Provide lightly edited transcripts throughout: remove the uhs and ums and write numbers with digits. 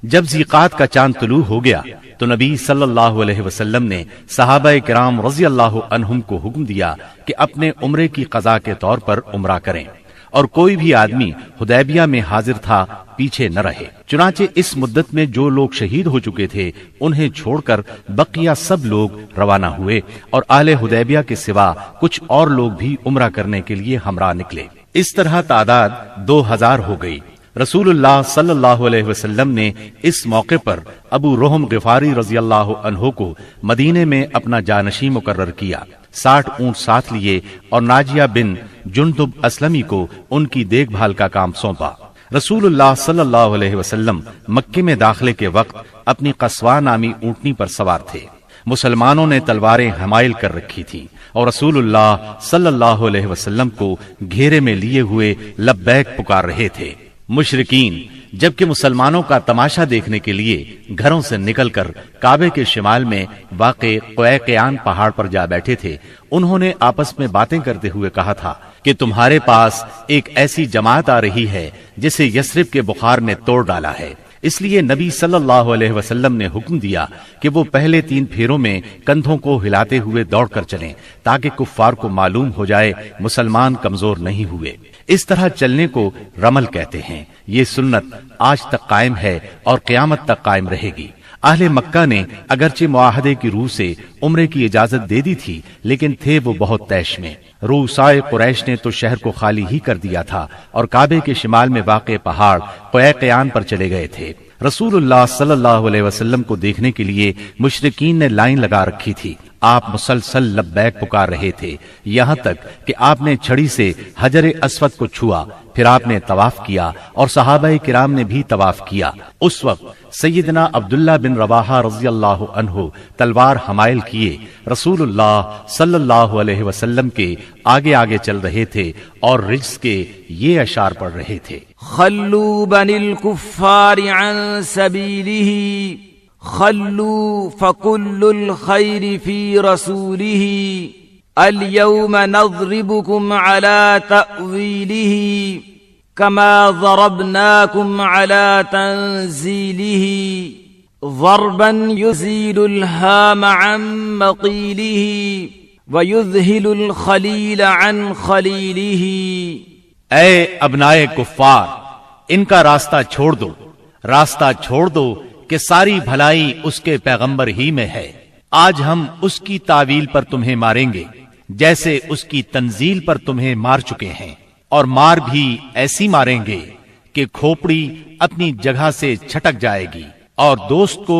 جب ذیقات کا چاند طلوع ہو گیا تو نبی صلی اللہ علیہ وسلم نے صحابہ کرام رضی اللہ عنہم کو حکم دیا کہ اپنے عمرے کی قضا کے طور پر عمرہ کریں، اور کوئی بھی آدمی حدیبیہ میں حاضر تھا پیچھے نہ رہے۔ چنانچہ اس مدت میں جو لوگ شہید ہو چکے تھے انہیں چھوڑ کر بقیہ سب لوگ روانہ ہوئے، اور اہل حدیبیہ کے سوا کچھ اور لوگ بھی عمرہ کرنے کے لیے ہمراہ نکلے۔ اس طرح تعداد 2000 ہو گئی۔ رسول اللہ صلی اللہ علیہ وسلم نے اس موقع پر ابو رحم غفاری رضی اللہ عنہ کو مدینے میں اپنا جانشین مقرر کیا، 60 اونٹ ساتھ لیے اور ناجیہ بن جندب اسلمی کو ان کی دیکھ بھال کا کام سونپا۔ رسول اللہ صلی اللہ علیہ وسلم مکے میں داخلے کے وقت اپنی قصوہ نامی اونٹنی پر سوار تھے۔ مسلمانوں نے تلواریں حمائل کر رکھی تھیں اور رسول اللہ صلی اللہ علیہ وسلم کو گھیرے میں لیے ہوئے لبیک پکار رہے تھے۔ مشرکین جبکہ مسلمانوں کا تماشا دیکھنے کے لیے گھروں سے نکل کر کعبے کے شمال میں واقع قویقیان پہاڑ پر جا بیٹھے تھے، انہوں نے آپس میں باتیں کرتے ہوئے کہا تھا کہ تمہارے پاس ایک ایسی جماعت آ رہی ہے جسے یثرب کے بخار نے توڑ ڈالا ہے۔ اس لیے نبی صلی اللہ علیہ وسلم نے حکم دیا کہ وہ پہلے 3 پھیروں میں کندھوں کو ہلاتے ہوئے دوڑ کر چلیں تاکہ کفار کو معلوم ہو جائے مسلمان کمزور نہیں ہوئے۔ اس طرح چلنے کو رمل کہتے ہیں۔ یہ سنت آج تک قائم ہے اور قیامت تک قائم رہے گی۔ اہل مکہ نے اگرچہ معاہدے کی روح سے عمرے کی اجازت دے دی تھی، لیکن تھے وہ بہت طیش میں۔ روسائے قریش نے تو شہر کو خالی ہی کر دیا تھا اور کعبے کے شمال میں واقع پہاڑ قویقیان پر چلے گئے تھے۔ رسول اللہ صلی اللہ علیہ وسلم کو دیکھنے کے لیے مشرکین نے لائن لگا رکھی تھی۔ آپ مسلسل لبیک پکار رہے تھے، یہاں تک کہ آپ نے چھڑی سے حجر اسود کو چھوا، پھر آپ نے طواف کیا اور صحابہ کرام نے بھی طواف کیا۔ اس وقت سیدنا عبداللہ بن رواحہ رضی اللہ عنہ تلوار حمائل کیے رسول اللہ صلی اللہ علیہ وسلم کے آگے آگے چل رہے تھے اور رجز کے یہ اشعار پڑھ رہے تھے: خلوا بنی الکفار عن سبیلہ خلوا فکل الخیر فی رسولہ اليوم نضربكم على تأویلہ كما ضربناكم على تنزیلہ ضربا يزيل الهام عن مقیلہ ويذهل الخلیل عن خلیلہ۔ اے ابنائے کفار، ان کا راستہ چھوڑ دو، راستہ چھوڑ دو کہ ساری بھلائی اس کے پیغمبر ہی میں ہے۔ آج ہم اس کی تعویل پر تمہیں ماریں گے جیسے اس کی تنزیل پر تمہیں مار چکے ہیں، اور مار بھی ایسی ماریں گے کہ کھوپڑی اپنی جگہ سے چھٹک جائے گی اور دوست کو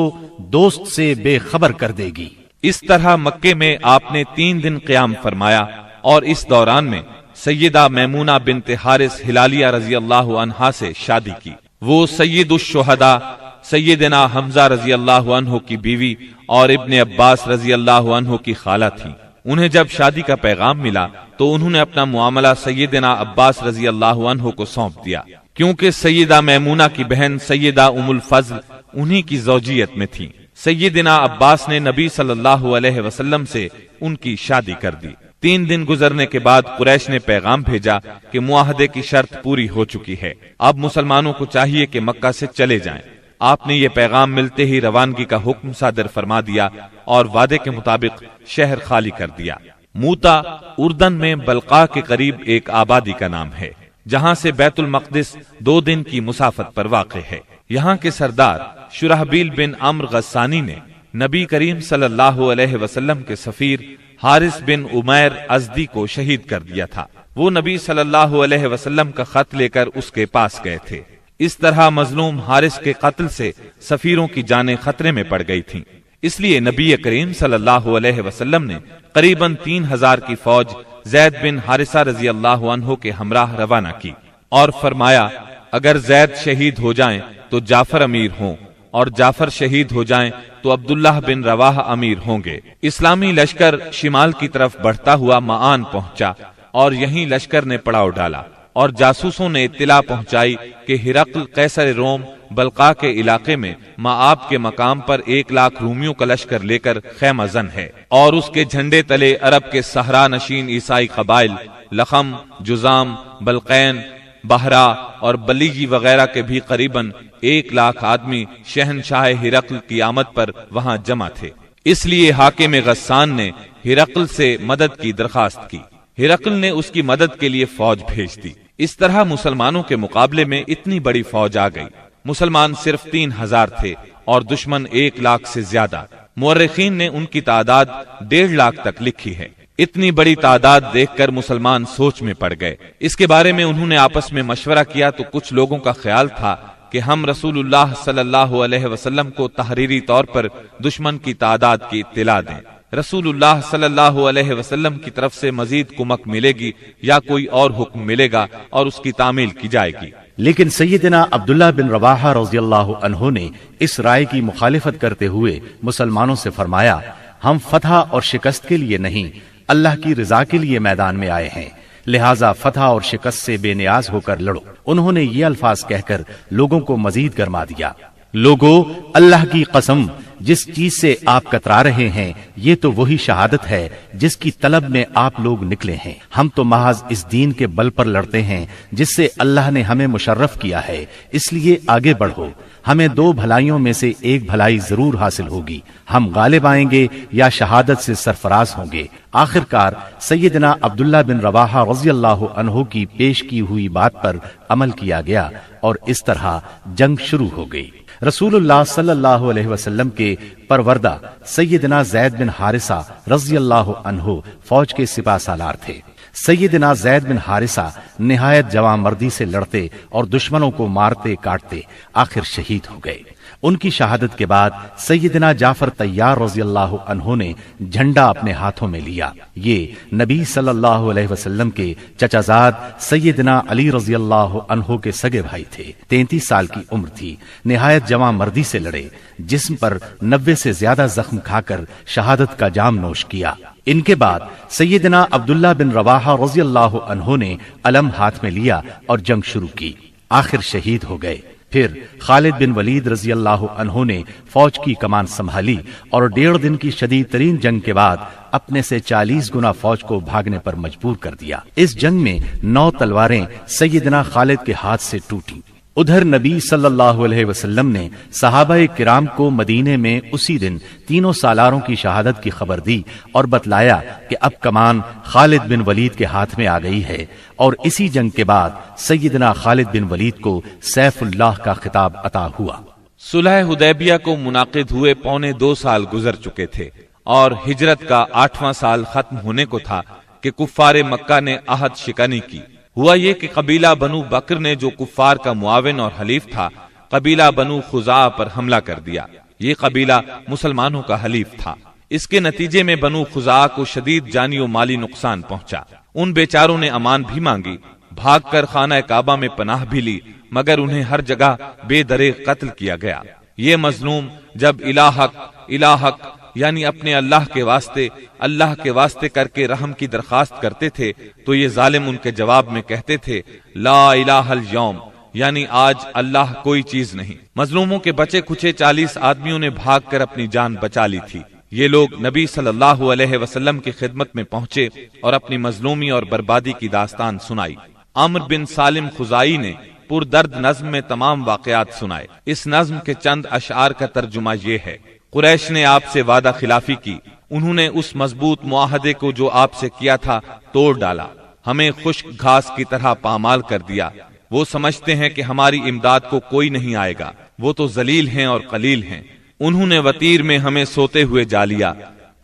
دوست سے بے خبر کر دے گی۔ اس طرح مکے میں آپ نے 3 دن قیام فرمایا، اور اس دوران میں سیدہ میمونہ بنت حارث ہلالیہ رضی اللہ عنہا سے شادی کی۔ وہ سید الشہداء سیدنا حمزہ رضی اللہ عنہ کی بیوی اور ابن عباس رضی اللہ عنہ کی خالہ تھی۔ انہیں جب شادی کا پیغام ملا تو انہوں نے اپنا معاملہ سیدنا عباس رضی اللہ عنہ کو سونپ دیا، کیونکہ سیدہ میمونہ کی بہن سیدہ ام الفضل انہی کی زوجیت میں تھی۔ سیدنا عباس نے نبی صلی اللہ علیہ وسلم سے ان کی شادی کر دی۔ 3 دن گزرنے کے بعد قریش نے پیغام بھیجا کہ معاہدے کی شرط پوری ہو چکی ہے، اب مسلمانوں کو چاہیے کہ مکہ سے چلے جائیں۔ آپ نے یہ پیغام ملتے ہی روانگی کا حکم صادر فرما دیا اور وعدے کے مطابق شہر خالی کر دیا۔ موتا اردن میں بلقاء کے قریب ایک آبادی کا نام ہے، جہاں سے بیت المقدس 2 دن کی مسافت پر واقع ہے۔ یہاں کے سردار شرحبیل بن عمرو غسانی نے نبی کریم صلی اللہ علیہ وسلم کے سفیر حارث بن عمیر ازدی کو شہید کر دیا تھا۔ وہ نبی صلی اللہ علیہ وسلم کا خط لے کر اس کے پاس گئے تھے۔ اس طرح مظلوم حارث کے قتل سے سفیروں کی جانیں خطرے میں پڑ گئی تھیں، اس لیے نبی کریم صلی اللہ علیہ وسلم نے قریباً 3000 کی فوج زید بن حارثہ رضی اللہ عنہ کے ہمراہ روانہ کی اور فرمایا اگر زید شہید ہو جائیں تو جعفر امیر ہوں اور جعفر شہید ہو جائیں تو عبداللہ بن رواحہ امیر ہوں گے۔ اسلامی لشکر شمال کی طرف بڑھتا ہوا معان پہنچا اور یہیں لشکر نے پڑاؤ ڈالا اور جاسوسوں نے اطلاع پہنچائی کہ ہرقل قیصر روم بلقاء کے علاقے میں مآب کے مقام پر 1,00,000 رومیوں کا لشکر لے کر خیمہ زن ہے اور اس کے جھنڈے تلے عرب کے صحرا نشین عیسائی قبائل لخم، جزام، بلقین، بہرا اور بلیجی وغیرہ کے بھی قریباً 1,00,000 آدمی شہنشاہ ہرقل کی آمد پر وہاں جمع تھے۔ اس لیے حاکم غسان نے ہرقل سے مدد کی درخواست کی۔ ہرقل نے اس کی مدد کے لیے فوج بھیج دی۔ اس طرح مسلمانوں کے مقابلے میں اتنی بڑی فوج آ گئی۔ مسلمان صرف 3,000 تھے اور دشمن 1,00,000 سے زیادہ۔ مورخین نے ان کی تعداد 1,50,000 تک لکھی ہے۔ اتنی بڑی تعداد دیکھ کر مسلمان سوچ میں پڑ گئے۔ اس کے بارے میں انہوں نے آپس میں مشورہ کیا تو کچھ لوگوں کا خیال تھا کہ ہم رسول اللہ صلی اللہ علیہ وسلم کو تحریری طور پر دشمن کی تعداد کی اطلاع دیں۔ رسول اللہ صلی اللہ علیہ وسلم کی طرف سے مزید کمک ملے گی یا کوئی اور حکم ملے گا اور اس کی تعمیل کی جائے گی۔ لیکن سیدنا عبداللہ بن رواحہ رضی اللہ عنہ نے اس رائے کی مخالفت کرتے ہوئے مسلمانوں سے فرمایا، ہم فتح اور شکست کے لیے نہیں، اللہ کی رضا کے لیے میدان میں آئے ہیں، لہٰذا فتح اور شکست سے بے نیاز ہو کر لڑو۔ انہوں نے یہ الفاظ کہہ کر لوگوں کو مزید گرما دیا، لوگو اللہ کی قسم، جس چیز سے آپ کترا رہے ہیں یہ تو وہی شہادت ہے جس کی طلب میں آپ لوگ نکلے ہیں۔ ہم تو محض اس دین کے بل پر لڑتے ہیں جس سے اللہ نے ہمیں مشرف کیا ہے، اس لیے آگے بڑھو، ہمیں 2 بھلائیوں میں سے ایک بھلائی ضرور حاصل ہوگی، ہم غالب آئیں گے یا شہادت سے سرفراز ہوں گے۔ آخر کار سیدنا عبداللہ بن رواحہ رضی اللہ عنہ کی پیش کی ہوئی بات پر عمل کیا گیا اور اس طرح جنگ شروع ہو گئی۔ رسول اللہ صلی اللہ علیہ وسلم کے پروردہ سیدنا زید بن حارثہ رضی اللہ عنہ فوج کے سپہ سالار تھے۔ سیدنا زید بن حارثہ نہایت جواں مردی سے لڑتے اور دشمنوں کو مارتے کاٹتے آخر شہید ہو گئے۔ ان کی شہادت کے بعد سیدنا جعفر طیار رضی اللہ عنہ نے جھنڈا اپنے ہاتھوں میں لیا۔ یہ نبی صلی اللہ علیہ وسلم کے چچا زاد سیدنا علی رضی اللہ عنہ کے سگے بھائی تھے۔ 33 سال کی عمر تھی، نہایت جواں مردی سے لڑے، جسم پر 90 سے زیادہ زخم کھا کر شہادت کا جام نوش کیا۔ ان کے بعد سیدنا عبداللہ بن رواحہ رضی اللہ عنہ نے علم ہاتھ میں لیا اور جنگ شروع کی، آخر شہید ہو گئے۔ پھر خالد بن ولید رضی اللہ عنہ نے فوج کی کمان سنبھالی اور 1.5 دن کی شدید ترین جنگ کے بعد اپنے سے 40 گنا فوج کو بھاگنے پر مجبور کر دیا۔ اس جنگ میں 9 تلواریں سیدنا خالد کے ہاتھ سے ٹوٹیں۔ ادھر نبی صلی اللہ علیہ وسلم نے صحابہ کرام کو مدینے میں اسی دن 3 سالاروں کی شہادت کی خبر دی اور بتلایا کہ اب کمان خالد بن ولید کے ہاتھ میں آ گئی ہے، اور اسی جنگ کے بعد سیدنا خالد بن ولید کو سیف اللہ کا خطاب عطا ہوا۔ صلح حدیبیہ کو منعقد ہوئے 1.25 سال گزر چکے تھے اور ہجرت کا 8واں سال ختم ہونے کو تھا کہ کفار مکہ نے عہد شکنی کی۔ ہوا یہ کہ قبیلہ بنو بکر نے جو کفار کا معاون اور حلیف تھا، قبیلہ بنو خزاعہ پر حملہ کر دیا۔ یہ قبیلہ مسلمانوں کا حلیف تھا۔ اس کے نتیجے میں بنو خزاعہ کو شدید جانی و مالی نقصان پہنچا۔ ان بیچاروں نے امان بھی مانگی، بھاگ کر خانہ کعبہ میں پناہ بھی لی، مگر انہیں ہر جگہ بے دریغ قتل کیا گیا۔ یہ مظلوم جب الہک یعنی اپنے اللہ کے واسطے کر کے رحم کی درخواست کرتے تھے تو یہ ظالم ان کے جواب میں کہتے تھے لا الہ الیوم، یعنی آج اللہ کوئی چیز نہیں۔ مظلوموں کے بچے کھچے 40 آدمیوں نے بھاگ کر اپنی جان بچا لی تھی۔ یہ لوگ نبی صلی اللہ علیہ وسلم کی خدمت میں پہنچے اور اپنی مظلومی اور بربادی کی داستان سنائی۔ عمرو بن سالم خزائی نے پردرد نظم میں تمام واقعات سنائے۔ اس نظم کے چند اشعار کا ترجمہ یہ ہے: قریش نے آپ سے وعدہ خلافی کی، انہوں نے اس مضبوط معاہدے کو جو آپ سے کیا تھا توڑ ڈالا، ہمیں خشک گھاس کی طرح پامال کر دیا۔ وہ سمجھتے ہیں کہ ہماری امداد کو کوئی نہیں آئے گا، وہ تو ذلیل ہیں اور قلیل ہیں۔ انہوں نے وطیر میں ہمیں سوتے ہوئے جا لیا،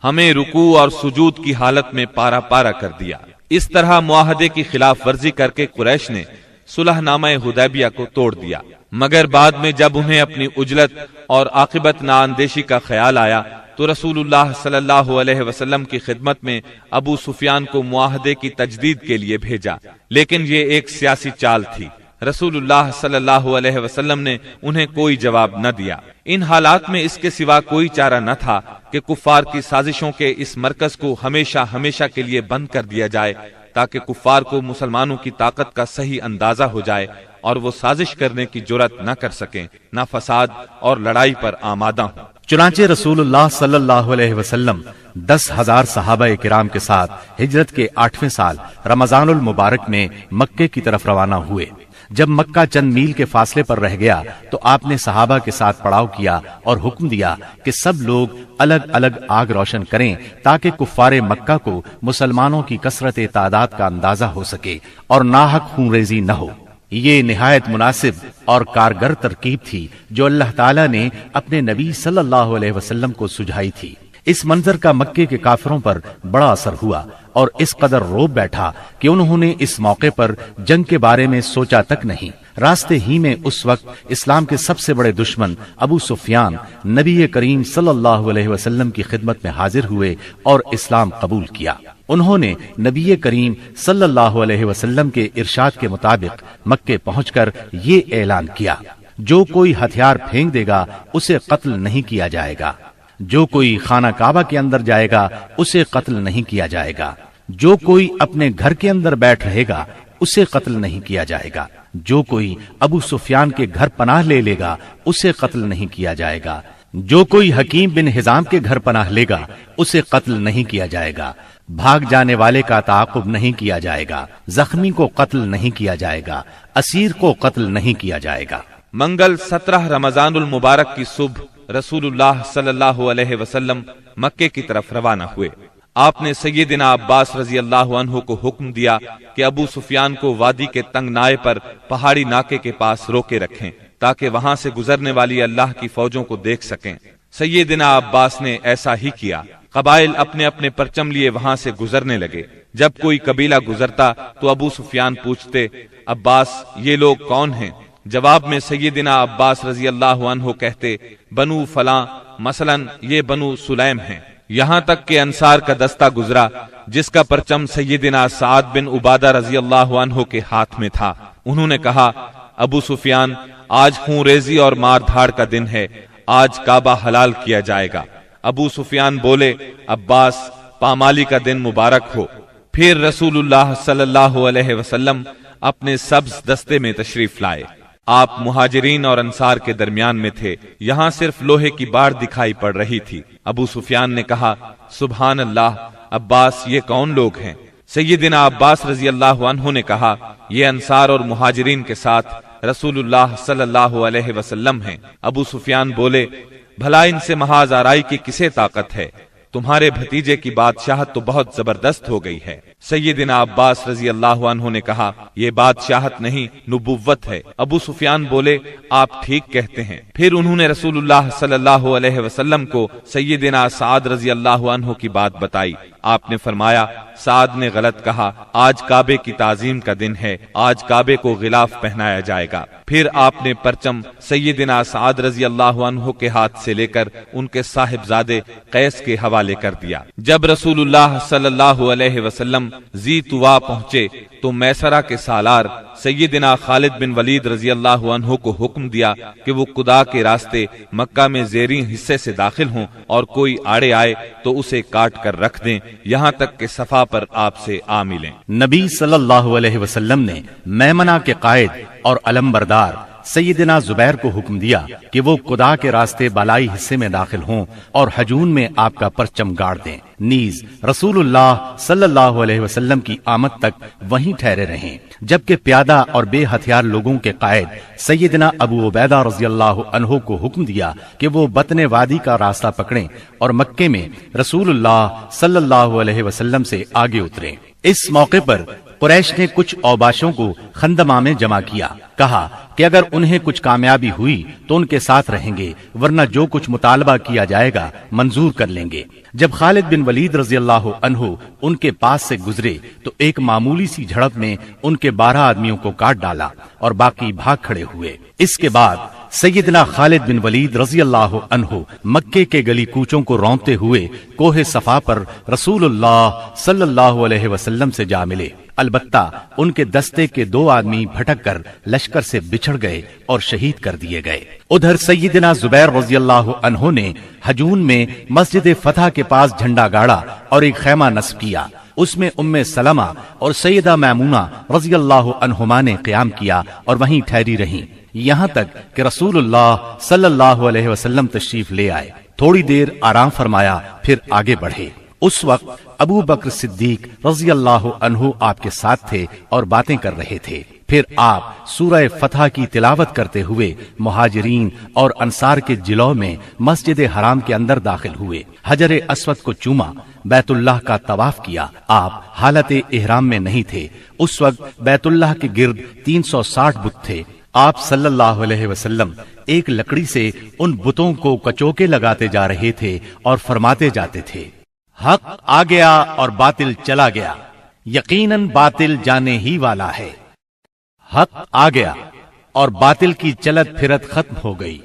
ہمیں رکوع اور سجود کی حالت میں پارا پارا کر دیا۔ اس طرح معاہدے کی خلاف ورزی کر کے قریش نے صلح نامہ حدیبیہ کو توڑ دیا، مگر بعد میں جب انہیں اپنی عجلت اور عاقبت نااندیشی کا خیال آیا تو رسول اللہ صلی اللہ علیہ وسلم کی خدمت میں ابو سفیان کو معاہدے کی تجدید کے لیے بھیجا، لیکن یہ ایک سیاسی چال تھی۔ رسول اللہ صلی اللہ علیہ وسلم نے انہیں کوئی جواب نہ دیا۔ ان حالات میں اس کے سوا کوئی چارہ نہ تھا کہ کفار کی سازشوں کے اس مرکز کو ہمیشہ ہمیشہ کے لیے بند کر دیا جائے، تاکہ کفار کو مسلمانوں کی طاقت کا صحیح اندازہ ہو جائے اور وہ سازش کرنے کی جرات نہ کر سکیں، نہ فساد اور لڑائی پر آمادہ ہوں۔ چنانچہ رسول اللہ صلی اللہ علیہ وسلم 10,000 صحابہ کرام کے ساتھ ہجرت کے 8ویں سال رمضان المبارک میں مکے کی طرف روانہ ہوئے۔ جب مکہ چند میل کے فاصلے پر رہ گیا تو آپ نے صحابہ کے ساتھ پڑاؤ کیا اور حکم دیا کہ سب لوگ الگ الگ آگ روشن کریں تاکہ کفار مکہ کو مسلمانوں کی کثرت تعداد کا اندازہ ہو سکے اور ناحق خون ریزی نہ ہو۔ یہ نہایت مناسب اور کارگر ترکیب تھی جو اللہ تعالیٰ نے اپنے نبی صلی اللہ علیہ وسلم کو سجھائی تھی۔ اس منظر کا مکے کے کافروں پر بڑا اثر ہوا اور اس قدر روب بیٹھا کہ انہوں نے اس موقع پر جنگ کے بارے میں سوچا تک نہیں۔ راستے ہی میں اس وقت اسلام کے سب سے بڑے دشمن ابو سفیان نبی کریم صلی اللہ علیہ وسلم کی خدمت میں حاضر ہوئے اور اسلام قبول کیا۔ انہوں نے نبی کریم صلی اللہ علیہ وسلم کے ارشاد کے مطابق مکے پہنچ کر یہ اعلان کیا، جو کوئی ہتھیار پھینک دے گا اسے قتل نہیں کیا جائے گا، جو کوئی خانہ کعبہ کے اندر جائے گا اسے قتل نہیں کیا جائے گا، جو کوئی اپنے گھر کے اندر بیٹھ رہے گا اسے قتل نہیں کیا جائے گا، جو کوئی ابو سفیان کے گھر پناہ لے لے گا اسے قتل نہیں کیا جائے گا، جو کوئی حکیم بن حزام کے گھر پناہ لے گا اسے قتل نہیں کیا جائے گا، بھاگ جانے والے کا تعاقب نہیں کیا جائے گا، زخمی کو قتل نہیں کیا جائے گا، اسیر کو قتل نہیں کیا جائے گا۔ منگل 17 رمضان المبارک کی صبح رسول اللہ صلی اللہ علیہ وسلم مکے کی طرف روانہ ہوئے۔ آپ نے سیدنا عباس رضی اللہ عنہ کو حکم دیا کہ ابو سفیان کو وادی کے تنگ نائے پر پہاڑی ناکے کے پاس روکے رکھیں تاکہ وہاں سے گزرنے والی اللہ کی فوجوں کو دیکھ سکیں۔ سیدنا عباس نے ایسا ہی کیا۔ قبائل اپنے اپنے پرچم لیے وہاں سے گزرنے لگے۔ جب کوئی قبیلہ گزرتا تو ابو سفیان پوچھتے، عباس یہ لوگ کون ہیں؟ جواب میں سیدنا عباس رضی اللہ عنہ کہتے، بنو فلاں، مثلا یہ بنو سلیم ہیں۔ یہاں تک کہ انصار کا دستہ گزرا جس کا پرچم سیدنا سعد بن عبادہ رضی اللہ عنہ کے ہاتھ میں تھا۔ انہوں نے کہا، ابو سفیان آج خون ریزی اور مار دھاڑ کا دن ہے، آج کعبہ حلال کیا جائے گا۔ ابو سفیان بولے، عباس پامالی کا دن مبارک ہو۔ پھر رسول اللہ صلی اللہ علیہ وسلم اپنے سبز دستے میں تشریف لائے۔ آپ مہاجرین اور انصار کے درمیان میں تھے۔ یہاں صرف لوہے کی باڑ دکھائی پڑ رہی تھی۔ ابو سفیان نے کہا، سبحان اللہ، عباس یہ کون لوگ ہیں؟ سیدنا عباس رضی اللہ عنہ نے کہا، یہ انصار اور مہاجرین کے ساتھ رسول اللہ صلی اللہ علیہ وسلم ہیں۔ ابو سفیان بولے، بھلا ان سے محاذ آرائی کی کسے طاقت ہے؟ تمہارے بھتیجے کی بادشاہت تو بہت زبردست ہو گئی ہے۔ سیدنا عباس رضی اللہ عنہ نے کہا، یہ بادشاہت نہیں، نبوت ہے۔ ابو سفیان بولے، آپ ٹھیک کہتے ہیں۔ پھر انہوں نے رسول اللہ صلی اللہ علیہ وسلم کو سیدنا سعد رضی اللہ عنہ کی بات بتائی۔ آپ نے فرمایا، سعد نے غلط کہا، آج کعبے کی تعظیم کا دن ہے، آج کعبے کو غلاف پہنایا جائے گا۔ پھر آپ نے پرچم سیدنا سعد رضی اللہ عنہ کے ہاتھ سے لے کر ان کے صاحبزادے قیس کے حوالے کر دیا۔ جب رسول اللہ صلی اللہ علیہ وسلم ذی طوا پہنچے تو میسرہ کے سالار سیدنا خالد بن ولید رضی اللہ عنہ کو حکم دیا کہ وہ قدا کے راستے مکہ میں زیریں حصے سے داخل ہوں اور کوئی آڑے آئے تو اسے کاٹ کر رکھ دیں یہاں تک کہ صفا پر آپ سے آ ملیں۔ نبی صلی اللہ علیہ وسلم نے میمنہ کے قائد اور علمبردار سیدنا زبیر کو حکم دیا کہ وہ قدا کے راستے بالائی حصے میں داخل ہوں اور حجون میں آپ کا پرچم گاڑ دیں، نیز رسول اللہ صلی اللہ علیہ وسلم کی آمد تک وہیں ٹھہرے رہیں، جبکہ پیادہ اور بے ہتھیار لوگوں کے قائد سیدنا ابو عبیدہ رضی اللہ عنہ کو حکم دیا کہ وہ بطن وادی کا راستہ پکڑیں اور مکے میں رسول اللہ صلی اللہ علیہ وسلم سے آگے اتریں۔ اس موقع پر قریش نے کچھ اوباشوں کو خندمہ میں جمع کیا، کہا کہ اگر انہیں کچھ کامیابی ہوئی تو ان کے ساتھ رہیں گے، ورنہ جو کچھ مطالبہ کیا جائے گا منظور کر لیں گے۔ جب خالد بن ولید رضی اللہ عنہ ان کے پاس سے گزرے تو ایک معمولی سی جھڑپ میں ان کے 12 آدمیوں کو کاٹ ڈالا اور باقی بھاگ کھڑے ہوئے۔ اس کے بعد سیدنا خالد بن ولید رضی اللہ عنہ مکے کے گلی کوچوں کو رونتے ہوئے کوہ صفا پر رسول اللہ صلی اللہ علیہ وسلم سے جا ملے۔ البتہ ان کے دستے کے 2 آدمی بھٹک کر لشکر سے بچھڑ گئے اور شہید کر دیے گئے۔ ادھر سیدنا زبیر رضی اللہ عنہ نے حجون میں مسجد فتح کے پاس جھنڈا گاڑا اور ایک خیمہ نصب کیا۔ اس میں ام سلمہ اور سیدہ میمونہ رضی اللہ عنہما نے قیام کیا اور وہیں ٹھہری رہیں یہاں تک کہ رسول اللہ صلی اللہ علیہ وسلم تشریف لے آئے۔ تھوڑی دیر آرام فرمایا، پھر آگے بڑھے۔ اس وقت ابو بکر صدیق رضی اللہ عنہ آپ کے ساتھ تھے اور باتیں کر رہے تھے۔ پھر پھر آپ سورہ فتح کی تلاوت کرتے ہوئے مہاجرین اور انصار کے جلو میں مسجد حرام کے اندر داخل ہوئے، حجر اسود کو چوما، بیت اللہ کا طواف کیا۔ آپ حالت احرام میں نہیں تھے، اس وقت بیت اللہ کے گرد 360 بت تھے۔ آپ صلی اللہ علیہ وسلم ایک لکڑی سے ان بتوں کو کچوکے لگاتے جا رہے تھے اور فرماتے جاتے تھے، حق آ گیا اور باطل چلا گیا، یقیناً باطل جانے ہی والا ہے۔ حق آ گیا اور باطل کی چلت پھرت ختم ہو گئی۔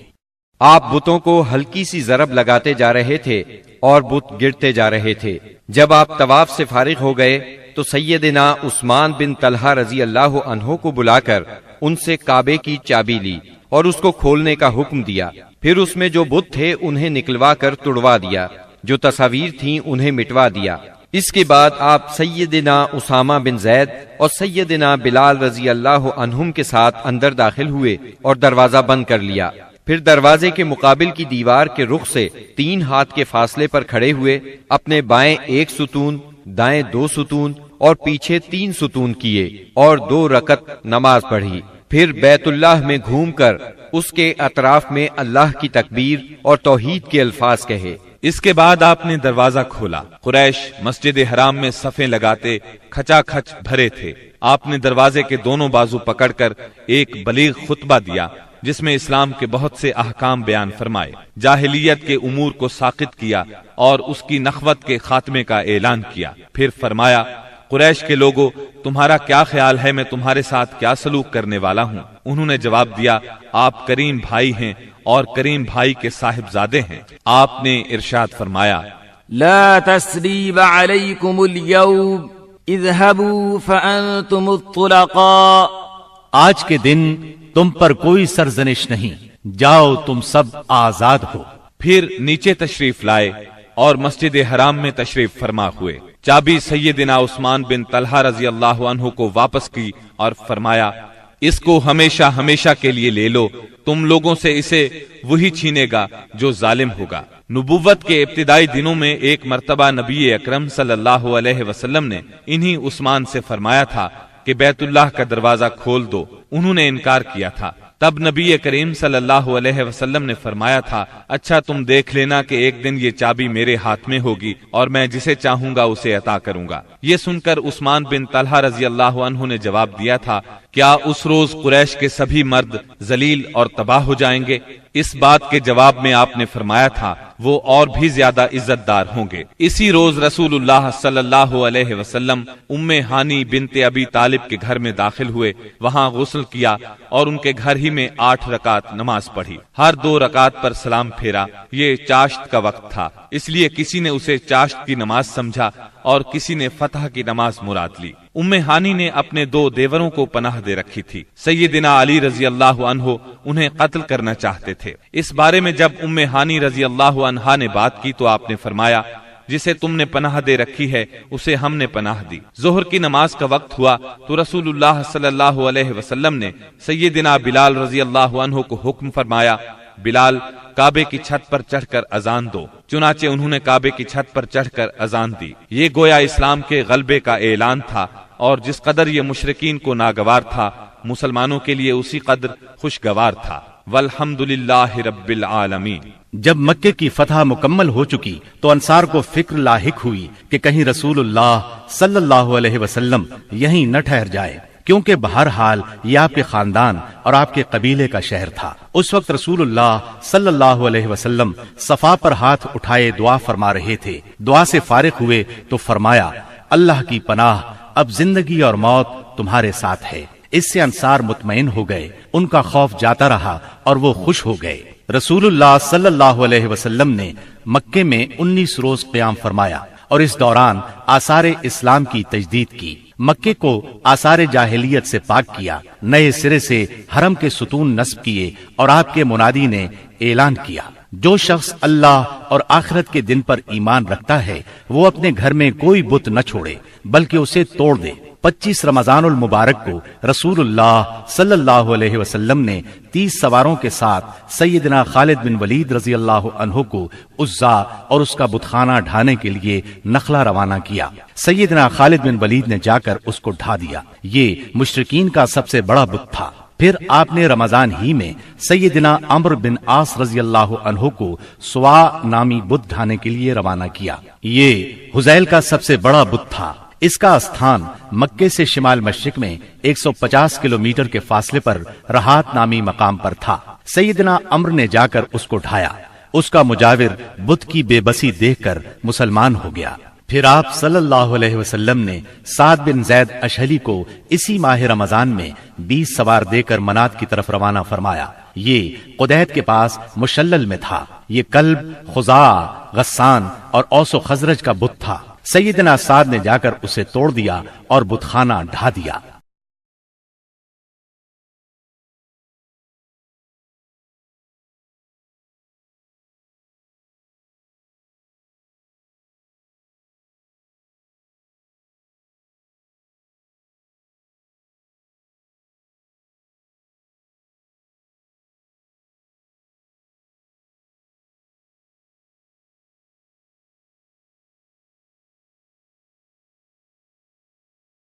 آپ بتوں کو ہلکی سی ضرب لگاتے جا رہے تھے اور بت گرتے جا رہے تھے۔ جب آپ طواف سے فارغ ہو گئے تو سیدنا عثمان بن طلحہ رضی اللہ عنہ کو بلا کر ان سے کعبے کی چابی لی اور اس کو کھولنے کا حکم دیا۔ پھر اس میں جو بت تھے انہیں نکلوا کر توڑوا دیا، جو تصاویر تھیں انہیں مٹوا دیا۔ اس کے بعد آپ سیدنا اسامہ بن زید اور سیدنا بلال رضی اللہ عنہم کے ساتھ اندر داخل ہوئے اور دروازہ بند کر لیا۔ پھر دروازے کے مقابل کی دیوار کے رخ سے 3 ہاتھ کے فاصلے پر کھڑے ہوئے، اپنے بائیں 1 ستون، دائیں 2 ستون اور پیچھے 3 ستون کیے اور 2 رکعت نماز پڑھی۔ پھر بیت اللہ میں گھوم کر اس کے اطراف میں اللہ کی تکبیر اور توحید کے الفاظ کہے۔ اس کے بعد آپ نے دروازہ کھولا۔ قریش مسجد حرام میں صفیں لگاتے کھچا کھچ بھرے تھے۔ آپ نے دروازے کے دونوں بازو پکڑ کر ایک بلیغ خطبہ دیا جس میں اسلام کے بہت سے احکام بیان فرمائے، جاہلیت کے امور کو ساقط کیا اور اس کی نخوت کے خاتمے کا اعلان کیا۔ پھر فرمایا، قریش کے لوگوں، تمہارا کیا خیال ہے میں تمہارے ساتھ کیا سلوک کرنے والا ہوں؟ انہوں نے جواب دیا، آپ کریم بھائی ہیں اور کریم بھائی کے صاحبزادے ہیں۔ آپ نے ارشاد فرمایا، لا تسریب علیکم اليوم اذهبوا فانتم الطلقاء، آج کے دن تم پر کوئی سرزنش نہیں، جاؤ تم سب آزاد ہو۔ پھر نیچے تشریف لائے اور مسجد حرام میں تشریف فرما ہوئے۔ چابی سیدنا عثمان بن طلحہ رضی اللہ عنہ کو واپس کی اور فرمایا، اس کو ہمیشہ ہمیشہ کے لیے لے لو، تم لوگوں سے اسے وہی چھینے گا جو ظالم ہوگا۔ نبوت کے ابتدائی دنوں میں ایک مرتبہ نبی اکرم صلی اللہ علیہ وسلم نے انہی عثمان سے فرمایا تھا کہ بیت اللہ کا دروازہ کھول دو، انہوں نے انکار کیا تھا۔ تب نبی کریم صلی اللہ علیہ وسلم نے فرمایا تھا، اچھا تم دیکھ لینا کہ ایک دن یہ چابی میرے ہاتھ میں ہوگی اور میں جسے چاہوں گا اسے عطا کروں گا۔ یہ سن کر عثمان بن طلحہ رضی اللہ عنہ نے جواب دیا تھا، کیا اس روز قریش کے سبھی مرد ذلیل اور تباہ ہو جائیں گے؟ اس بات کے جواب میں آپ نے فرمایا تھا، وہ اور بھی زیادہ عزت دار ہوں گے۔ اسی روز رسول اللہ صلی اللہ علیہ وسلم ام ہانی بنت ابی طالب کے گھر میں داخل ہوئے، وہاں غسل کیا اور ان کے گھر ہی میں 8 رکعت نماز پڑھی۔ ہر 2 رکعت پر سلام پھیرا۔ یہ چاشت کا وقت تھا، اس لیے کسی نے اسے چاشت کی نماز سمجھا اور کسی نے فتح کی نماز مراد لی۔ ام ہانی نے اپنے 2 دیوروں کو پناہ دے رکھی تھی۔ سیدنا علی رضی اللہ عنہ انہیں قتل کرنا چاہتے تھے۔ اس بارے میں جب ام ہانی رضی اللہ عنہا نے بات کی تو آپ نے فرمایا، جسے تم نے پناہ دے رکھی ہے اسے ہم نے پناہ دی۔ ظہر کی نماز کا وقت ہوا تو رسول اللہ صلی اللہ علیہ وسلم نے سیدنا بلال رضی اللہ عنہ کو حکم فرمایا، بلال کعبے کی چھت پر چڑھ کر اذان دو۔ چنانچہ انہوں نے کعبے کی چھت پر چڑھ کر اذان دی۔ یہ گویا اسلام کے غلبے کا اعلان تھا، اور جس قدر یہ مشرکین کو ناگوار تھا، مسلمانوں کے لیے اسی قدر خوشگوار تھا۔ والحمدللہ رب العالمین۔ جب مکے کی فتح مکمل ہو چکی تو انصار کو فکر لاحق ہوئی کہ کہیں رسول اللہ صلی اللہ علیہ وسلم یہیں نہ ٹھہر جائے، کیونکہ بہرحال یہ آپ کے خاندان اور آپ کے قبیلے کا شہر تھا۔ اس وقت رسول اللہ صلی اللہ علیہ وسلم صفا پر ہاتھ اٹھائے دعا فرما رہے تھے۔ دعا سے فارغ ہوئے تو فرمایا، اللہ کی پناہ، اب زندگی اور موت تمہارے ساتھ ہے۔ اس سے انصار مطمئن ہو گئے، ان کا خوف جاتا رہا اور وہ خوش ہو گئے۔ رسول اللہ صلی اللہ علیہ وسلم نے مکے میں 19 روز قیام فرمایا اور اس دوران آثار اسلام کی تجدید کی۔ مکے کو آثار جاہلیت سے پاک کیا، نئے سرے سے حرم کے ستون نصب کیے اور آپ کے منادی نے اعلان کیا، جو شخص اللہ اور آخرت کے دن پر ایمان رکھتا ہے وہ اپنے گھر میں کوئی بت نہ چھوڑے بلکہ اسے توڑ دے۔ 25 رمضان المبارک کو رسول اللہ صلی اللہ علیہ وسلم نے 30 سواروں کے ساتھ سیدنا خالد بن ولید رضی اللہ عنہ کو عزا اور اس کا بتخانہ ڈھانے کے لیے نخلا روانہ کیا۔ سیدنا خالد بن ولید نے جا کر اس کو ڈھا دیا۔ یہ مشرکین کا سب سے بڑا بت تھا۔ پھر آپ نے رمضان ہی میں سیدنا عمرو بن عاص رضی اللہ عنہ کو سوا نامی بت ڈھانے کے لیے روانہ کیا۔ یہ حذیل کا سب سے بڑا بت تھا۔ اس کا استھان مکے سے شمال مشرق میں 150 کلومیٹر کے فاصلے پر رہات نامی مقام پر تھا۔ سیدنا عمرو نے جا کر اس کو ڈھایا۔ اس کا مجاور بت کی بے بسی دیکھ کر مسلمان ہو گیا۔ پھر آپ صلی اللہ علیہ وسلم نے سعد بن زید اشہلی کو اسی ماہ رمضان میں 20 سوار دے کر منات کی طرف روانہ فرمایا۔ یہ قدید کے پاس مشلل میں تھا۔ یہ کلب، خزاع، غسان اور اوس و خزرج کا بت تھا۔ سیدنا سعد نے جا کر اسے توڑ دیا اور بت خانہ ڈھا دیا۔